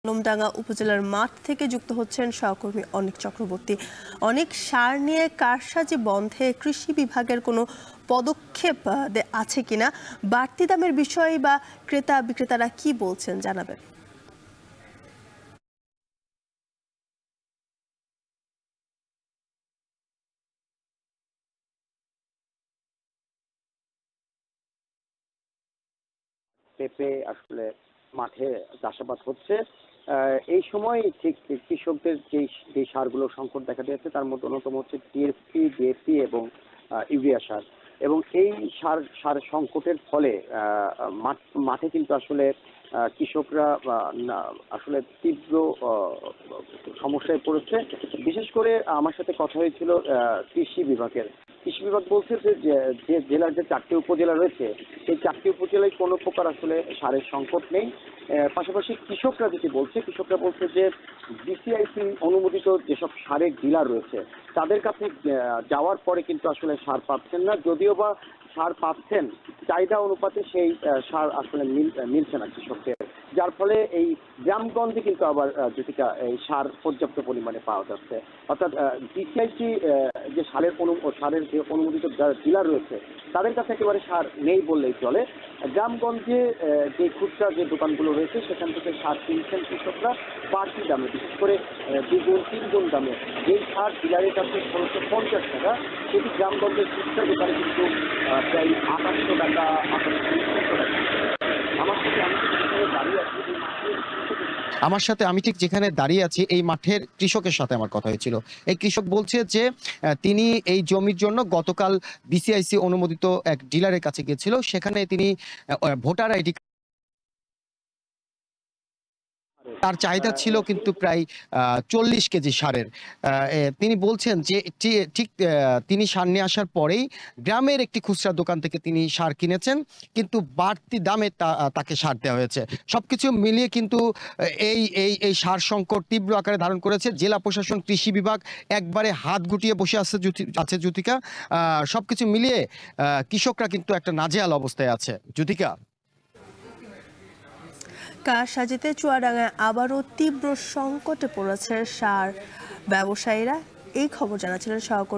কলমডাঙ্গা উপজেলার মাঠ থেকে যুক্ত হচ্ছেন সহকর্মী অনিক চক্রবর্তী। অনেক সার নিয়ে কারসাজি বন্ধে কৃষি বিভাগের কোনো পদক্ষেপ আছে কিনা, বাড়তি দামের বিষয়ে বা ক্রেতা বিক্রেতারা কি বলছেন জানাবেন। পেঁপে আসলে মাঠে চাষাবাদ হচ্ছে। এই সময় ঠিক কৃষকদের যে সারগুলো সংকট দেখা দিয়েছে তার মধ্যে অন্যতম হচ্ছে টিএসপি, ডিএপি এবং ইউরিয়া সার। এবং এই সার সংকটের ফলে মাঠে কিন্তু আসলে কৃষকরা আসলে তীব্র সমস্যায় পড়েছে। বিশেষ করে আমার সাথে কথা হয়েছিল কৃষি বিভাগের। কৃষি বিভাগ বলছে যে জেলার যে 4টি উপজেলা রয়েছে সেই 4টি উপজেলায় কোনো প্রকার আসলে সারের সংকট নেই। পাশাপাশি কৃষকরা বলছে যে বিসিআইসি অনুমোদিত যেসব সারের ডিলার রয়েছে তাদের কাছে যাওয়ার পরে কিন্তু আসলে সার পাচ্ছেন না, যদিও বা সার পাচ্ছেন চাহিদা অনুপাতে সেই সার আসলে মিলছে না কৃষকদের, যার ফলে এই গ্রামগঞ্জে কিন্তু আবার জ্যোতিকা এই সার পর্যাপ্ত পরিমাণে পাওয়া যাচ্ছে। অর্থাৎ বিসিআইসি যে সারের যে অনুমোদিত ডিলার রয়েছে তাদের কাছে একেবারে সার নেই বললেই চলে। গ্রামগঞ্জে যে খুচরা যে দোকানগুলো রয়েছে সেখান থেকে সার কিনছেন কৃষকরা বাড়তি দামে, বিশেষ করে 2-3 গুণ দামে। যেই সার ডিলারের কাছে 1,650 টাকা, সেটি গ্রামগঞ্জের খুচরা দোকানে কিন্তু প্রায় 2800 টাকা, 2800 টাকা। আমার সাথে আমি ঠিক যেখানে দাঁড়িয়ে আছি এই মাঠের কৃষকের সাথে আমার কথা হয়েছিল। এই কৃষক বলছে যে তিনি এই জমির জন্য গতকাল বিসিআইসি অনুমোদিত এক ডিলারের কাছে গিয়েছিল, সেখানে তিনি ভোটার আইডি, তার চাহিদা ছিল কিন্তু প্রায় 40 কেজি সারের। তিনি বলছেন যে ঠিক তিনি সার নিয়ে আসার পরেই গ্রামের একটি খুচরা দোকান থেকে তিনি সার কিনেছেন, কিন্তু বাড়তি দামে তাকে সার দেওয়া হয়েছে। সবকিছু মিলিয়ে কিন্তু এই সার সংকট তীব্র আকারে ধারণ করেছে। জেলা প্রশাসন, কৃষি বিভাগ একবারে হাত গুটিয়ে বসে আছে জ্যোতিকা। সবকিছু মিলিয়ে কৃষকরা কিন্তু একটা নাজেহাল অবস্থায় আছে জ্যোতিকা। কারসাজিতে চুয়াডাঙ্গায় আবারও তীব্র সংকটে পড়েছে সার ব্যবসায়ীরা। এই খবর জানাচ্ছিলেন সহকর্মী